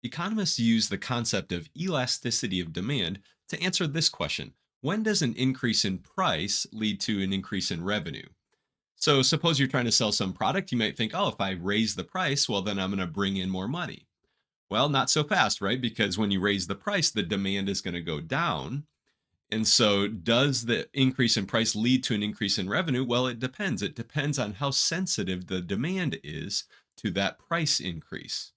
Economists use the concept of elasticity of demand to answer this question: when does an increase in price lead to an increase in revenue? So, suppose you're trying to sell some product, you might think, oh, if I raise the price, well, then I'm going to bring in more money. Well, not so fast, right? Because when you raise the price, the demand is going to go down. And so, does the increase in price lead to an increase in revenue? Well, it depends. It depends on how sensitive the demand is to that price increase.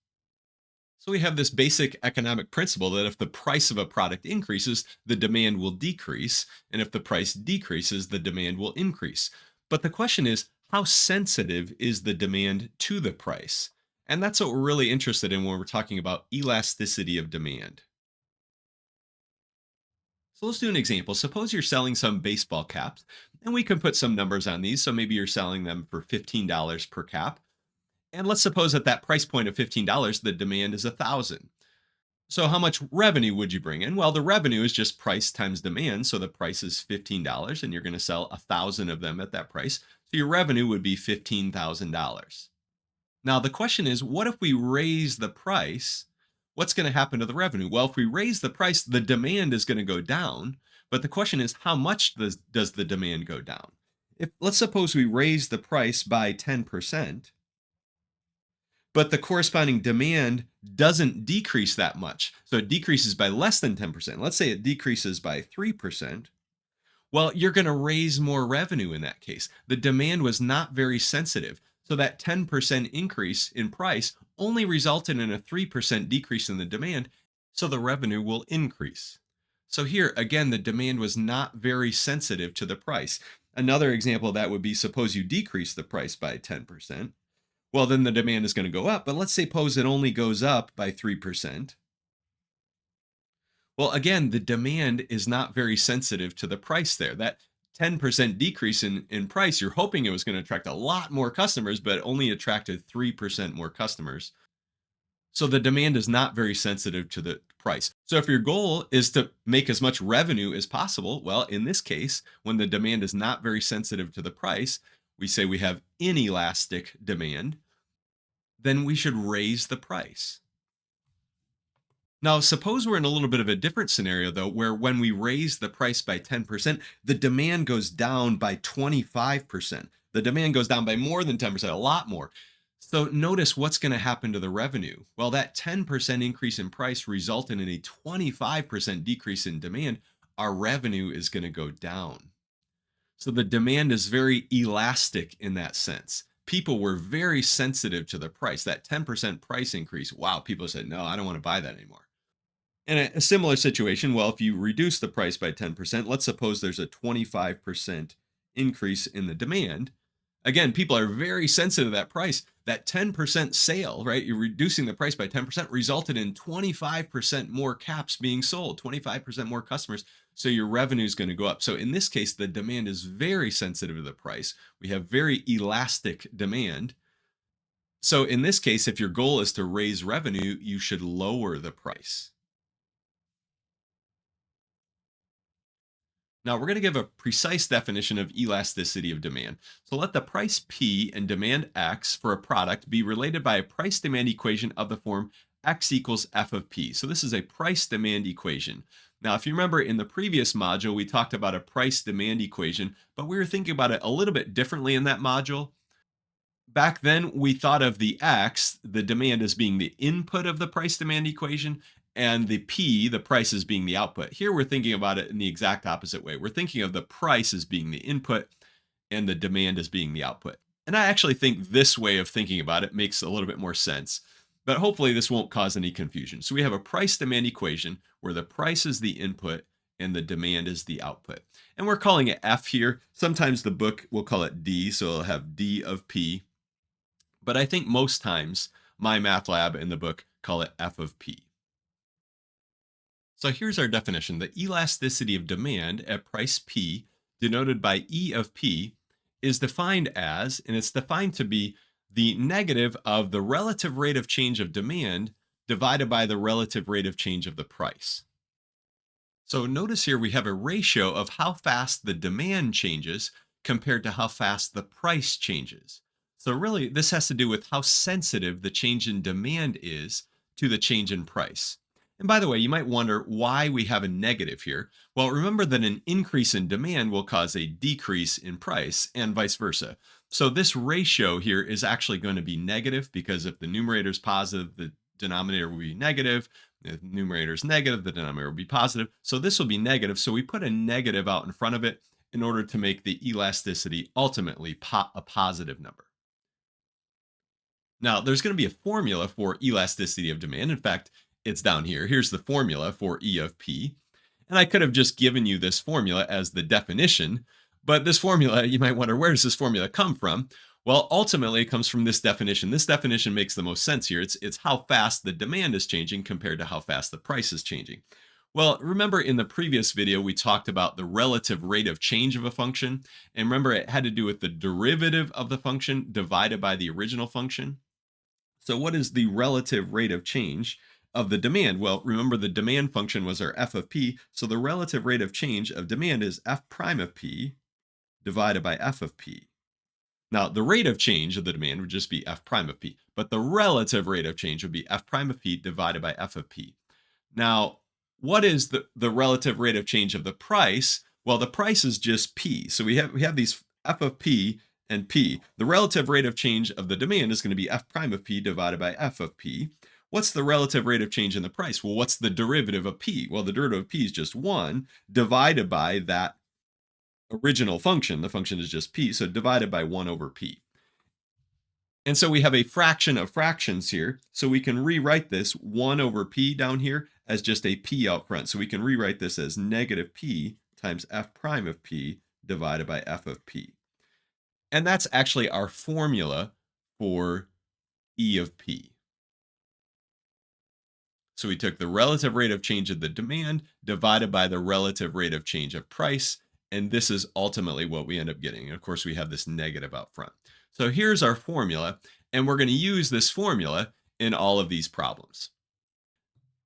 So we have this basic economic principle that if the price of a product increases, the demand will decrease. And if the price decreases, the demand will increase. But the question is, how sensitive is the demand to the price? And that's what we're really interested in when we're talking about elasticity of demand. So let's do an example. Suppose you're selling some baseball caps, and we can put some numbers on these. So maybe you're selling them for $15 per cap. And let's suppose at that price point of $15, the demand is 1,000. So how much revenue would you bring in? Well, the revenue is just price times demand. So the price is $15 and you're going to sell 1,000 of them at that price. So your revenue would be $15,000. Now the question is, what if we raise the price? What's going to happen to the revenue? Well, if we raise the price, the demand is going to go down. But the question is, how much does the demand go down? If let's suppose we raise the price by 10%, but the corresponding demand doesn't decrease that much. So it decreases by less than 10%. Let's say it decreases by 3%. Well, you're going to raise more revenue in that case. The demand was not very sensitive. So that 10% increase in price only resulted in a 3% decrease in the demand. So the revenue will increase. So here, again, the demand was not very sensitive to the price. Another example of that would be suppose you decrease the price by 10%. Well, then the demand is going to go up. But let's suppose it only goes up by 3%. Well, again, the demand is not very sensitive to the price there. That 10% decrease in price, you're hoping it was going to attract a lot more customers, but only attracted 3% more customers. So the demand is not very sensitive to the price. So if your goal is to make as much revenue as possible, well, in this case, when the demand is not very sensitive to the price, we say we have inelastic demand, then we should raise the price. Now, suppose we're in a little bit of a different scenario, though, where when we raise the price by 10%, the demand goes down by 25%. The demand goes down by more than 10%, a lot more. So notice what's going to happen to the revenue. Well, that 10% increase in price resulted in a 25% decrease in demand. Our revenue is going to go down. So the demand is very elastic in that sense. People were very sensitive to the price. That 10% price increase, wow, people said, no, I don't want to buy that anymore. In a similar situation, well, if you reduce the price by 10%, let's suppose there's a 25% increase in the demand. Again, people are very sensitive to that price. That 10% sale, right? You're reducing the price by 10% resulted in 25% more caps being sold, 25% more customers. So your revenue is going to go up. So in this case, the demand is very sensitive to the price. We have very elastic demand. So in this case, if your goal is to raise revenue, you should lower the price. Now we're going to give a precise definition of elasticity of demand. So let the price P and demand X for a product be related by a price demand equation of the form X equals F of P. So this is a price demand equation. Now, if you remember in the previous module, we talked about a price demand equation, but we were thinking about it a little bit differently in that module. Back then, we thought of the X, the demand, as being the input of the price demand equation, and the P, the price, as being the output. Here, we're thinking about it in the exact opposite way. We're thinking of the price as being the input and the demand as being the output. And I actually think this way of thinking about it makes a little bit more sense. But hopefully, this won't cause any confusion. So we have a price demand equation where the price is the input and the demand is the output. And we're calling it F here. Sometimes the book will call it D, so it'll have D of P, but I think most times my math lab and the book call it F of P. So here's our definition. The elasticity of demand at price P, denoted by E of P, is defined as, and it's defined to be the negative of the relative rate of change of demand divided by the relative rate of change of the price. So notice here we have a ratio of how fast the demand changes compared to how fast the price changes. So really, this has to do with how sensitive the change in demand is to the change in price. And by the way, you might wonder why we have a negative here. Well, remember that an increase in demand will cause a decrease in price and vice versa. So this ratio here is actually going to be negative because if the numerator is positive, the denominator will be negative. If the numerator is negative, the denominator will be positive. So this will be negative. So we put a negative out in front of it in order to make the elasticity ultimately a positive number. Now, there's going to be a formula for elasticity of demand. In fact, it's down here. Here's the formula for E of P. And I could have just given you this formula as the definition, but this formula, you might wonder, where does this formula come from? Well, ultimately, it comes from this definition. This definition makes the most sense here. It's how fast the demand is changing compared to how fast the price is changing. Well, remember in the previous video, we talked about the relative rate of change of a function. And remember, it had to do with the derivative of the function divided by the original function. So what is the relative rate of change of the demand? Well, remember the demand function was our f of p. So the relative rate of change of demand is f prime of p divided by f of p. Now, the rate of change of the demand would just be f prime of p, but the relative rate of change would be f prime of p divided by f of p. Now, what is the relative rate of change of the price? Well, the price is just P. So we have these F of P and P. The relative rate of change of the demand is going to be F prime of P divided by F of P. What's the relative rate of change in the price? Well, what's the derivative of P? Well, the derivative of P is just 1 divided by that original function. The function is just P, so divided by 1 over P. And so we have a fraction of fractions here. So we can rewrite this 1 over p down here as just a p out front. So we can rewrite this as negative p times f prime of p divided by f of p. And that's actually our formula for E of p. So we took the relative rate of change of the demand divided by the relative rate of change of price. And this is ultimately what we end up getting. And of course, we have this negative out front. So here's our formula. And we're going to use this formula in all of these problems.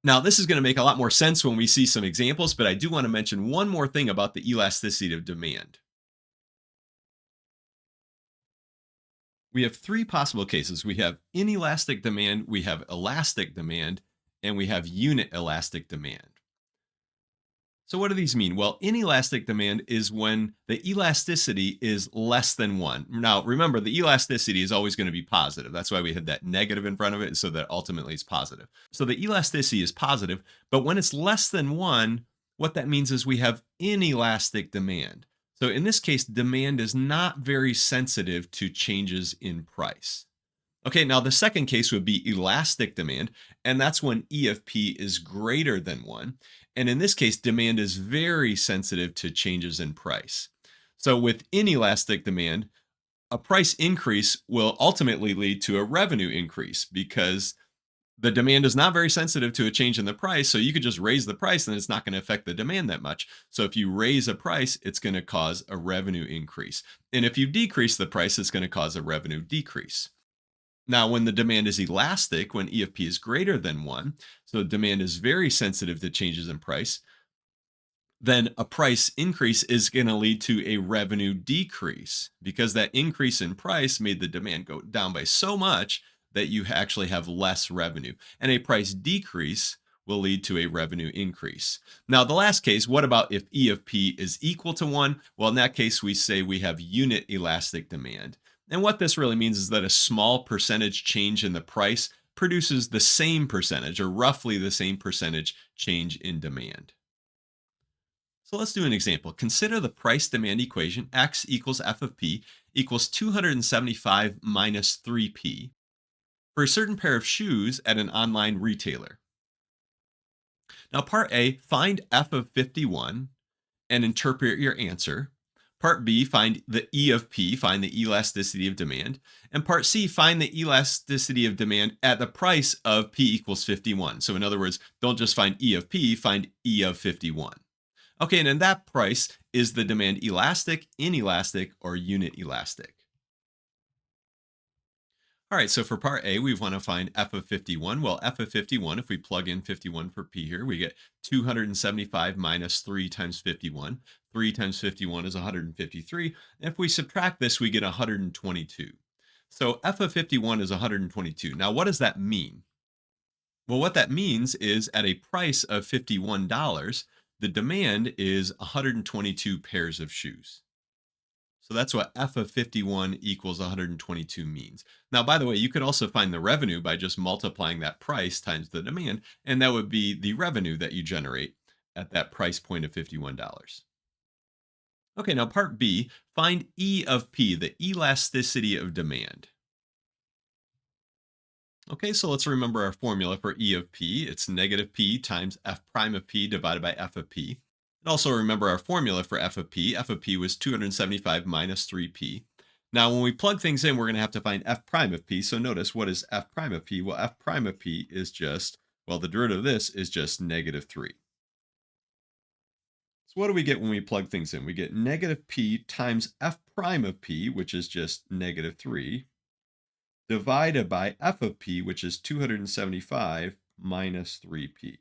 Now, this is going to make a lot more sense when we see some examples, but I do want to mention one more thing about the elasticity of demand. We have three possible cases. We have inelastic demand, we have elastic demand, and we have unit elastic demand. So what do these mean? Well, inelastic demand is when the elasticity is less than 1. Now, remember, the elasticity is always going to be positive. That's why we had that negative in front of it, so that ultimately it's positive. So the elasticity is positive, but when it's less than 1, what that means is we have inelastic demand. So in this case, demand is not very sensitive to changes in price. Okay, now the second case would be elastic demand, and that's when E of P is greater than 1. And in this case, demand is very sensitive to changes in price. So with inelastic demand, a price increase will ultimately lead to a revenue increase because the demand is not very sensitive to a change in the price. So you could just raise the price and it's not going to affect the demand that much. So if you raise a price, it's going to cause a revenue increase. And if you decrease the price, it's going to cause a revenue decrease. Now, when the demand is elastic, when E of P is greater than 1, so demand is very sensitive to changes in price, then a price increase is going to lead to a revenue decrease because that increase in price made the demand go down by so much that you actually have less revenue. And a price decrease will lead to a revenue increase. Now, the last case, what about if E of P is equal to 1? Well, in that case, we say we have unit elastic demand. And what this really means is that a small percentage change in the price produces the same percentage or roughly the same percentage change in demand. So let's do an example. Consider the price demand equation x equals f of p equals 275 minus 3p for a certain pair of shoes at an online retailer. Now, part A, find f of 51 and interpret your answer. Part B, find the E of P, find the elasticity of demand. And part C, find the elasticity of demand at the price of P equals 51. So in other words, don't just find E of P, find E of 51. Okay, and in that price, is the demand elastic, inelastic, or unit elastic? All right, so for part A, we want to find f of 51. Well, f of 51, if we plug in 51 for p here, we get 275 minus 3 times 51. 3 times 51 is 153. And if we subtract this, we get 122. So f of 51 is 122. Now, what does that mean? Well, what that means is at a price of $51, the demand is 122 pairs of shoes. So that's what f of 51 equals 122 means. Now, by the way, you could also find the revenue by just multiplying that price times the demand, and that would be the revenue that you generate at that price point of $51. Okay, now part B, find E of P, the elasticity of demand. Okay, so let's remember our formula for E of P. It's negative P times F prime of P divided by F of P. And also remember our formula for F of P. F of P was 275 minus 3P. Now, when we plug things in, we're going to have to find F prime of P. So notice, what is F prime of P? Well, F prime of P is just, well, the derivative of this is just negative 3. So what do we get when we plug things in? We get negative P times F prime of P, which is just negative 3, divided by F of P, which is 275 minus 3P.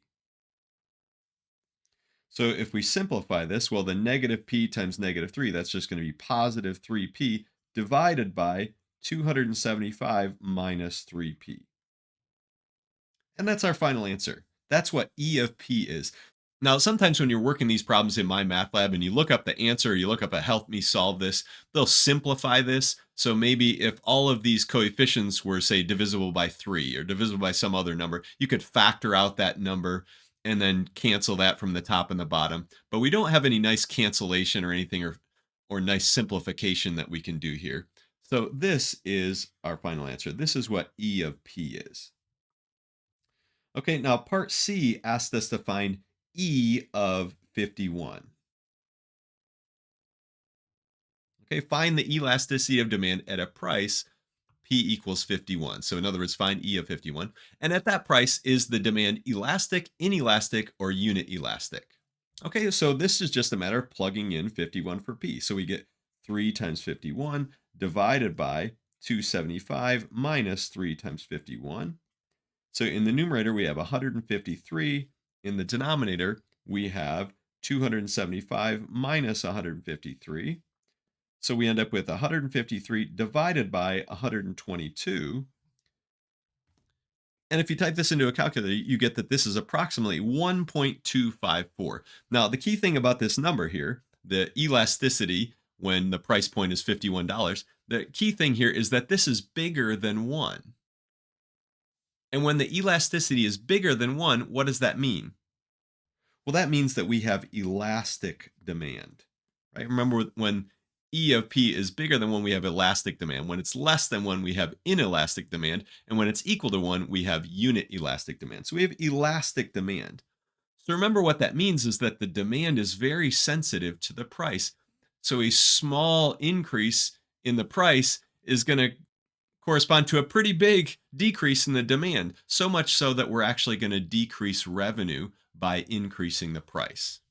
So if we simplify this, well, the negative P times negative 3, that's just going to be positive 3P divided by 275 minus 3P. And that's our final answer. That's what E of P is. Now, sometimes when you're working these problems in my math lab and you look up the answer, you look up a help me solve this, they'll simplify this. So maybe if all of these coefficients were, say, divisible by 3 or divisible by some other number, you could factor out that number and then cancel that from the top and the bottom. But we don't have any nice cancellation or anything, or nice simplification that we can do here. So this is our final answer. This is what E of P is. Okay, now part C asked us to find E of 51. Okay, find the elasticity of demand at a price P equals 51. So in other words, find E of 51. And at that price, is the demand elastic, inelastic, or unit elastic? Okay, so this is just a matter of plugging in 51 for P. So we get 3 times 51 divided by 275 minus 3 times 51. So in the numerator, we have 153. In the denominator, we have 275 minus 153. So we end up with 153 divided by 122. And if you type this into a calculator, you get that this is approximately 1.254. Now, the key thing about this number here, the elasticity when the price point is $51, the key thing here is that this is bigger than 1. And when the elasticity is bigger than 1, what does that mean? Well, that means that we have elastic demand, right? Remember, when E of P is bigger than 1, we have elastic demand. When it's less than 1, we have inelastic demand. And when it's equal to 1, we have unit elastic demand. So we have elastic demand. So remember, what that means is that the demand is very sensitive to the price. So a small increase in the price is going to correspond to a pretty big decrease in the demand, so much so that we're actually going to decrease revenue by increasing the price.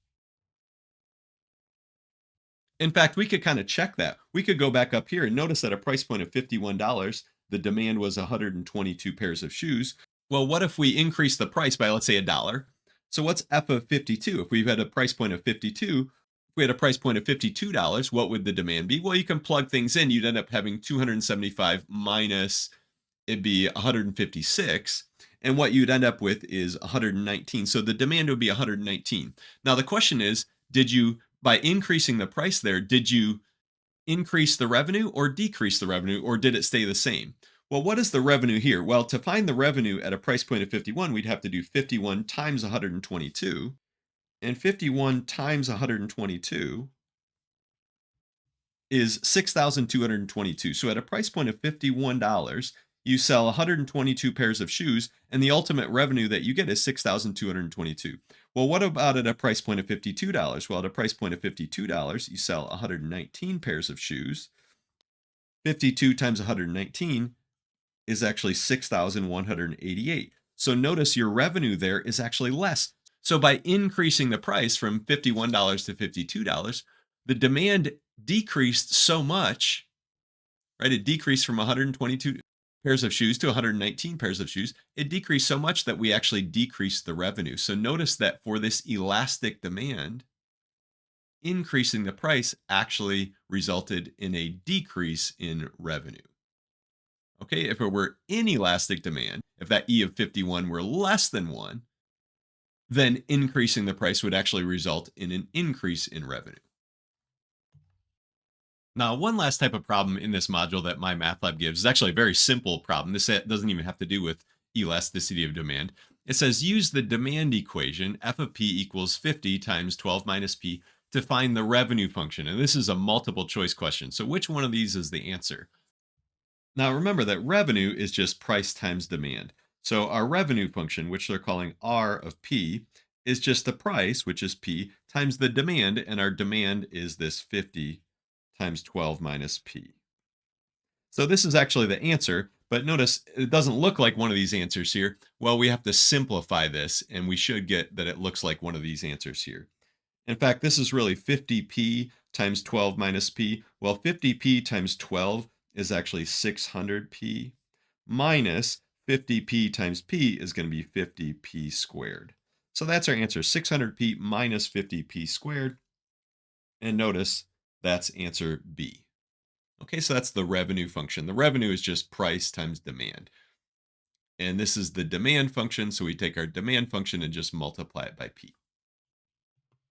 In fact, we could kind of check that. We could go back up here and notice at a price point of $51, the demand was 122 pairs of shoes. Well, what if we increase the price by, let's say, a dollar? So what's F of 52? If we've had a price point of 52, if we had a price point of $52, what would the demand be? Well, you can plug things in. You'd end up having 275 minus, it'd be 156. And what you'd end up with is 119. So the demand would be 119. Now, the question is, by increasing the price there, did you increase the revenue or decrease the revenue, or did it stay the same? Well, what is the revenue here? Well, to find the revenue at a price point of 51, we'd have to do 51 times 122. And 51 times 122 is 6,222. So at a price point of $51, you sell 122 pairs of shoes, and the ultimate revenue that you get is 6,222. Well, what about at a price point of $52? Well, at a price point of $52, you sell 119 pairs of shoes. 52 times 119 is actually 6,188. So notice your revenue there is actually less. So by increasing the price from $51 to $52, the demand decreased so much, right? It decreased from 122 pairs of shoes to 119 pairs of shoes. It decreased so much that we actually decreased the revenue. So notice that for this elastic demand, increasing the price actually resulted in a decrease in revenue. Okay, if it were inelastic demand, if that E of 51 were less than 1, then increasing the price would actually result in an increase in revenue. Now, one last type of problem in this module that my math lab gives is actually a very simple problem. This doesn't even have to do with elasticity of demand. It says use the demand equation, f of p equals 50 times 12 minus p, to find the revenue function. And this is a multiple choice question. So which one of these is the answer? Now, remember that revenue is just price times demand. So our revenue function, which they're calling R of P, is just the price, which is P, times the demand. And our demand is this 50 times 12 minus P. So this is actually the answer, but notice it doesn't look like one of these answers here. Well, we have to simplify this, and we should get that it looks like one of these answers here. In fact, this is really 50p times 12 minus p. Well, 50p times 12 is actually 600p, minus 50p times p is going to be 50p squared. So that's our answer, 600p minus 50p squared. And notice that's answer B. Okay, so that's the revenue function. The revenue is just price times demand. And this is the demand function, so we take our demand function and just multiply it by p.